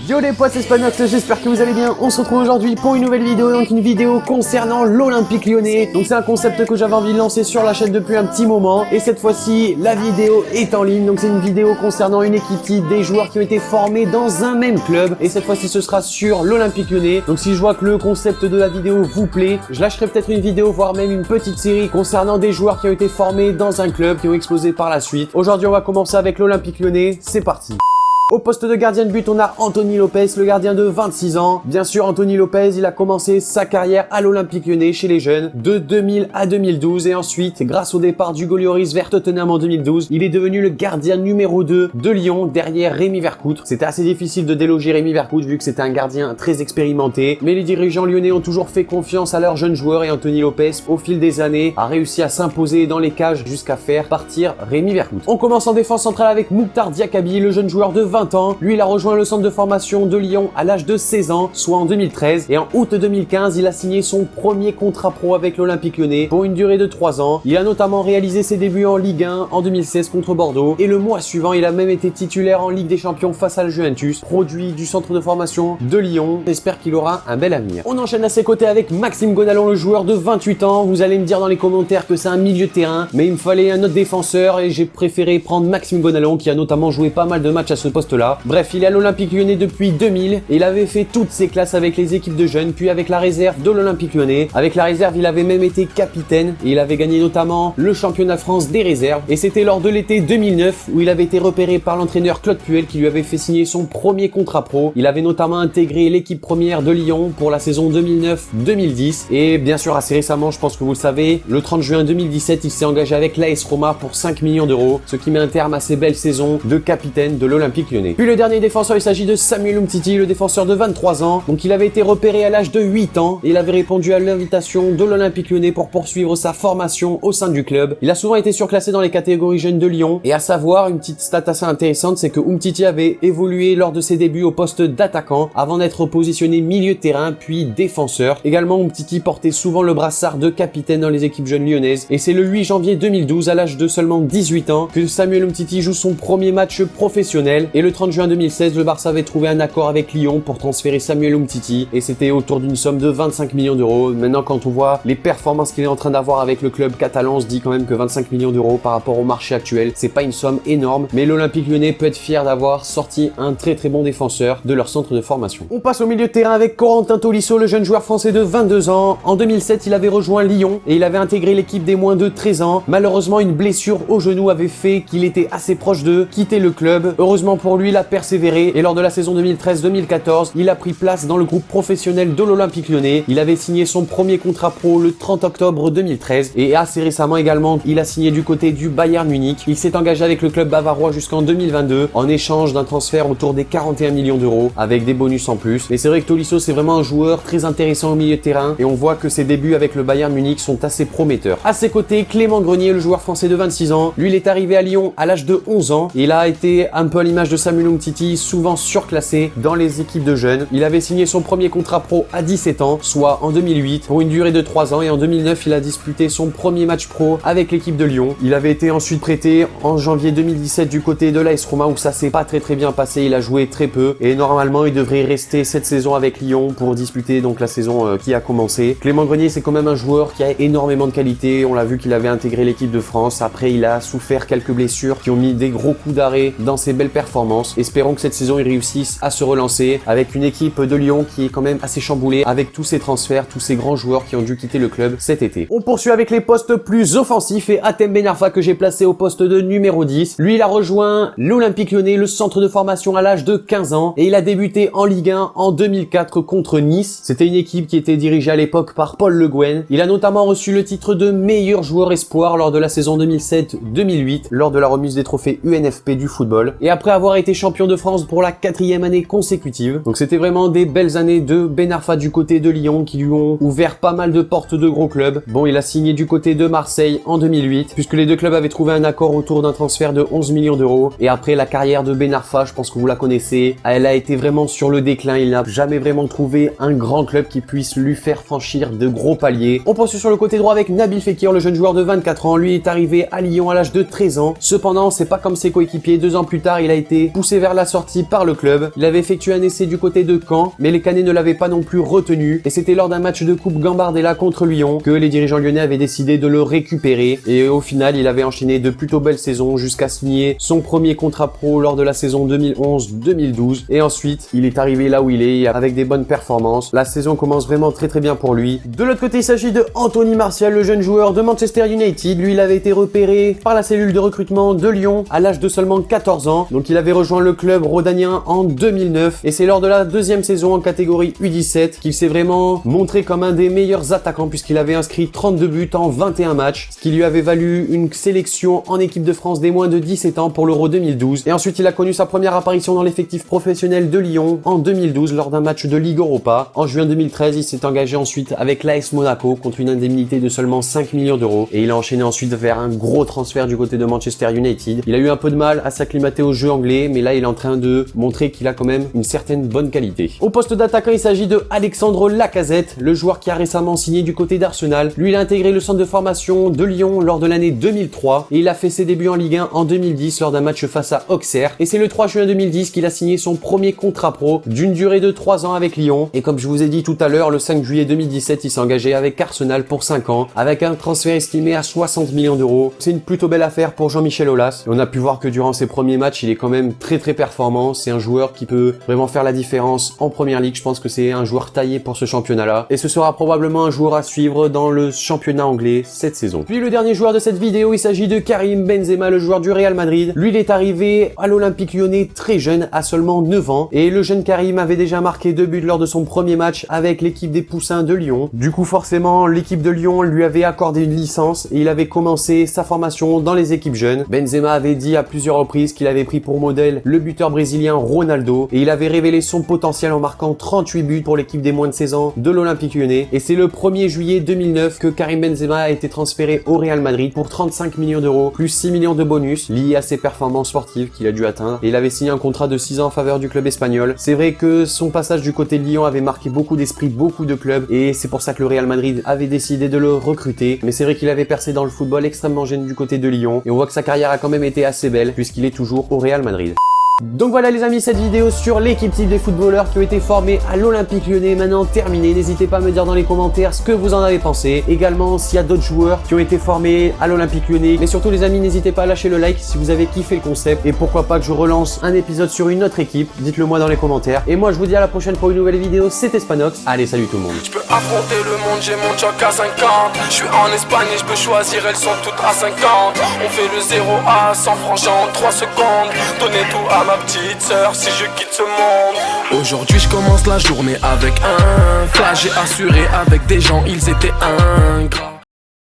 Yo les potes, c'est Spanox, j'espère que vous allez bien. On se retrouve aujourd'hui pour une nouvelle vidéo, donc une vidéo concernant l'Olympique Lyonnais. Donc c'est un concept que j'avais envie de lancer sur la chaîne depuis un petit moment. Et cette fois-ci, la vidéo est en ligne. Donc c'est une vidéo concernant une équipe type, des joueurs qui ont été formés dans un même club. Et cette fois-ci, ce sera sur l'Olympique Lyonnais. Donc si je vois que le concept de la vidéo vous plaît, je lâcherai peut-être une vidéo, voire même une petite série concernant des joueurs qui ont été formés dans un club, qui ont explosé par la suite. Aujourd'hui, on va commencer avec l'Olympique Lyonnais. C'est parti. Au poste de gardien de but, on a Anthony Lopez, le gardien de 26 ans. Bien sûr, Anthony Lopez, il a commencé sa carrière à l'Olympique Lyonnais chez les jeunes de 2000 à 2012 et ensuite, grâce au départ d'Hugo Lloris vers Tottenham en 2012, il est devenu le gardien numéro 2 de Lyon derrière Rémi Vercoute. C'était assez difficile de déloger Rémi Vercoute vu que c'était un gardien très expérimenté, mais les dirigeants lyonnais ont toujours fait confiance à leurs jeunes joueurs et Anthony Lopez, au fil des années, a réussi à s'imposer dans les cages jusqu'à faire partir Rémi Vercoute. On commence en défense centrale avec Mouktar Diakabi, le jeune joueur de 20 ans. Lui, il a rejoint le centre de formation de Lyon à l'âge de 16 ans, soit en 2013. Et en août 2015, il a signé son premier contrat pro avec l'Olympique Lyonnais pour une durée de 3 ans. Il a notamment réalisé ses débuts en Ligue 1 en 2016 contre Bordeaux. Et le mois suivant, il a même été titulaire en Ligue des Champions face à la Juventus, produit du centre de formation de Lyon. J'espère qu'il aura un bel avenir. On enchaîne à ses côtés avec Maxime Gonalon, le joueur de 28 ans. Vous allez me dire dans les commentaires que c'est un milieu de terrain, mais il me fallait un autre défenseur et j'ai préféré prendre Maxime Gonalon qui a notamment joué pas mal de matchs à ce poste-là. Bref, il est à l'Olympique Lyonnais depuis 2000 et il avait fait toutes ses classes avec les équipes de jeunes, puis avec la réserve de l'Olympique Lyonnais. Avec la réserve, il avait même été capitaine et il avait gagné notamment le championnat de France des réserves. Et c'était lors de l'été 2009 où il avait été repéré par l'entraîneur Claude Puel qui lui avait fait signer son premier contrat pro. Il avait notamment intégré l'équipe première de Lyon pour la saison 2009-2010. Et bien sûr, assez récemment, je pense que vous le savez, le 30 juin 2017, il s'est engagé avec l'AS Roma pour 5 millions d'euros, ce qui met un terme à ses belles saisons de capitaine de l'Olympique Lyonnais. Puis le dernier défenseur, il s'agit de Samuel Umtiti, le défenseur de 23 ans. Donc il avait été repéré à l'âge de 8 ans et il avait répondu à l'invitation de l'Olympique Lyonnais pour poursuivre sa formation au sein du club. Il a souvent été surclassé dans les catégories jeunes de Lyon et à savoir, une petite stat assez intéressante, c'est que Umtiti avait évolué lors de ses débuts au poste d'attaquant avant d'être positionné milieu de terrain puis défenseur. Également, Umtiti portait souvent le brassard de capitaine dans les équipes jeunes lyonnaises et c'est le 8 janvier 2012, à l'âge de seulement 18 ans, que Samuel Umtiti joue son premier match professionnel et le 30 juin 2016, le Barça avait trouvé un accord avec Lyon pour transférer Samuel Umtiti et c'était autour d'une somme de 25 millions d'euros. Maintenant, quand on voit les performances qu'il est en train d'avoir avec le club catalan, on se dit quand même que 25 millions d'euros par rapport au marché actuel, c'est pas une somme énorme, mais l'Olympique Lyonnais peut être fier d'avoir sorti un très bon défenseur de leur centre de formation. On passe au milieu de terrain avec Corentin Tolisso, le jeune joueur français de 22 ans. En 2007, il avait rejoint Lyon et il avait intégré l'équipe des moins de 13 ans. Malheureusement, une blessure au genou avait fait qu'il était assez proche de quitter le club. Heureusement pour lui, il a persévéré et lors de la saison 2013-2014, il a pris place dans le groupe professionnel de l'Olympique Lyonnais. Il avait signé son premier contrat pro le 30 octobre 2013 et assez récemment également, il a signé du côté du Bayern Munich. Il s'est engagé avec le club bavarois jusqu'en 2022 en échange d'un transfert autour des 41 millions d'euros avec des bonus en plus. Et c'est vrai que Tolisso, c'est vraiment un joueur très intéressant au milieu de terrain et on voit que ses débuts avec le Bayern Munich sont assez prometteurs. À ses côtés, Clément Grenier, le joueur français de 26 ans. Lui, il est arrivé à Lyon à l'âge de 11 ans. Il a été un peu à l'image de Samuel Umtiti, souvent surclassé dans les équipes de jeunes. Il avait signé son premier contrat pro à 17 ans, soit en 2008, pour une durée de 3 ans et en 2009, il a disputé son premier match pro avec l'équipe de Lyon. Il avait été ensuite prêté en janvier 2017 du côté de l'AS Roma où ça s'est pas très bien passé, il a joué très peu et normalement il devrait rester cette saison avec Lyon pour disputer donc la saison qui a commencé. Clément Grenier, c'est quand même un joueur qui a énormément de qualité, on l'a vu qu'il avait intégré l'équipe de France, après il a souffert quelques blessures qui ont mis des gros coups d'arrêt dans ses belles performances. Espérons que cette saison il réussisse à se relancer avec une équipe de Lyon qui est quand même assez chamboulée avec tous ces transferts, tous ces grands joueurs qui ont dû quitter le club cet été. On poursuit avec les postes plus offensifs et Hatem Ben Arfa que j'ai placé au poste de numéro 10. Lui, il a rejoint l'Olympique Lyonnais, le centre de formation à l'âge de 15 ans et il a débuté en Ligue 1 en 2004 contre Nice. C'était une équipe qui était dirigée à l'époque par Paul Le Guen. Il a notamment reçu le titre de meilleur joueur espoir lors de la saison 2007-2008 lors de la remise des trophées UNFP du football et après avoir été champion de France pour la 4e année consécutive. Donc c'était vraiment des belles années de Ben Arfa du côté de Lyon qui lui ont ouvert pas mal de portes de gros clubs. Bon, il a signé du côté de Marseille en 2008 puisque les deux clubs avaient trouvé un accord autour d'un transfert de 11 millions d'euros et après la carrière de Ben Arfa, je pense que vous la connaissez, elle a été vraiment sur le déclin. Il n'a jamais vraiment trouvé un grand club qui puisse lui faire franchir de gros paliers. On poursuit sur le côté droit avec Nabil Fekir, le jeune joueur de 24 ans. Lui est arrivé à Lyon à l'âge de 13 ans. Cependant, c'est pas comme ses coéquipiers. 2 ans plus tard, il a été poussé vers la sortie par le club. Il avait effectué un essai du côté de Caen, mais les Canets ne l'avaient pas non plus retenu. Et c'était lors d'un match de Coupe Gambardella contre Lyon que les dirigeants lyonnais avaient décidé de le récupérer. Et au final, il avait enchaîné de plutôt belles saisons jusqu'à signer son premier contrat pro lors de la saison 2011-2012. Et ensuite, il est arrivé là où il est avec des bonnes performances. La saison commence vraiment très bien pour lui. De l'autre côté, il s'agit de Anthony Martial, le jeune joueur de Manchester United. Lui, il avait été repéré par la cellule de recrutement de Lyon à l'âge de seulement 14 ans. Donc il avait rejoint le club rhodanien en 2009 et c'est lors de la deuxième saison en catégorie U17 qu'il s'est vraiment montré comme un des meilleurs attaquants puisqu'il avait inscrit 32 buts en 21 matchs, ce qui lui avait valu une sélection en équipe de France des moins de 17 ans pour l'Euro 2012. Et ensuite, il a connu sa première apparition dans l'effectif professionnel de Lyon en 2012 lors d'un match de Ligue Europa. En juin 2013, il s'est engagé ensuite avec l'AS Monaco contre une indemnité de seulement 5 millions d'euros et il a enchaîné ensuite vers un gros transfert du côté de Manchester United. Il a eu un peu de mal à s'acclimater au jeu anglais, mais là il est en train de montrer qu'il a quand même une certaine bonne qualité. Au poste d'attaquant, il s'agit de Alexandre Lacazette, le joueur qui a récemment signé du côté d'Arsenal. Lui, il a intégré le centre de formation de Lyon lors de l'année 2003 et il a fait ses débuts en Ligue 1 en 2010 lors d'un match face à Auxerre. Et c'est le 3 juin 2010 qu'il a signé son premier contrat pro d'une durée de 3 ans avec Lyon. Et comme je vous ai dit tout à l'heure, le 5 juillet 2017, il s'est engagé avec Arsenal pour 5 ans, avec un transfert estimé à 60 millions d'euros. C'est une plutôt belle affaire pour Jean-Michel Aulas. Et on a pu voir que durant ses premiers matchs, il est quand même très performant. C'est un joueur qui peut vraiment faire la différence en première ligue. Je pense que c'est un joueur taillé pour ce championnat-là. Et ce sera probablement un joueur à suivre dans le championnat anglais cette saison. Puis le dernier joueur de cette vidéo, il s'agit de Karim Benzema, le joueur du Real Madrid. Lui, il est arrivé à l'Olympique Lyonnais très jeune, à seulement 9 ans. Et le jeune Karim avait déjà marqué 2 buts lors de son premier match avec l'équipe des Poussins de Lyon. Du coup, forcément, l'équipe de Lyon lui avait accordé une licence et il avait commencé sa formation dans les équipes jeunes. Benzema avait dit à plusieurs reprises qu'il avait pris pour modèle le buteur brésilien Ronaldo et il avait révélé son potentiel en marquant 38 buts pour l'équipe des moins de 16 ans de l'Olympique Lyonnais. Et c'est le 1er juillet 2009 que Karim Benzema a été transféré au Real Madrid pour 35 millions d'euros plus 6 millions de bonus liés à ses performances sportives qu'il a dû atteindre. Et il avait signé un contrat de 6 ans en faveur du club espagnol. C'est vrai que son passage du côté de Lyon avait marqué beaucoup d'esprit, beaucoup de clubs et c'est pour ça que le Real Madrid avait décidé de le recruter. Mais c'est vrai qu'il avait percé dans le football extrêmement jeune du côté de Lyon et on voit que sa carrière a quand même été assez belle puisqu'il est toujours au Real Madrid. Donc voilà les amis, cette vidéo sur l'équipe type des footballeurs qui ont été formés à l'Olympique Lyonnais est maintenant terminée. N'hésitez pas à me dire dans les commentaires ce que vous en avez pensé. Également s'il y a d'autres joueurs qui ont été formés à l'Olympique Lyonnais. Mais surtout les amis, n'hésitez pas à lâcher le like si vous avez kiffé le concept. Et pourquoi pas que je relance un épisode sur une autre équipe. Dites-le moi dans les commentaires. Et moi je vous dis à la prochaine pour une nouvelle vidéo. C'était Spanox. Allez, salut tout le monde. Je peux affronter le monde, j'ai mon choc à 50. Je suis en Espagne et je peux choisir, elles sont toutes à 50. On fait le 0 à 100 francs en 3 secondes. Donnez tout à ma petite sœur si je quitte ce monde. Aujourd'hui je commence la journée avec un flash. J'ai assuré avec des gens, ils étaient ingrats.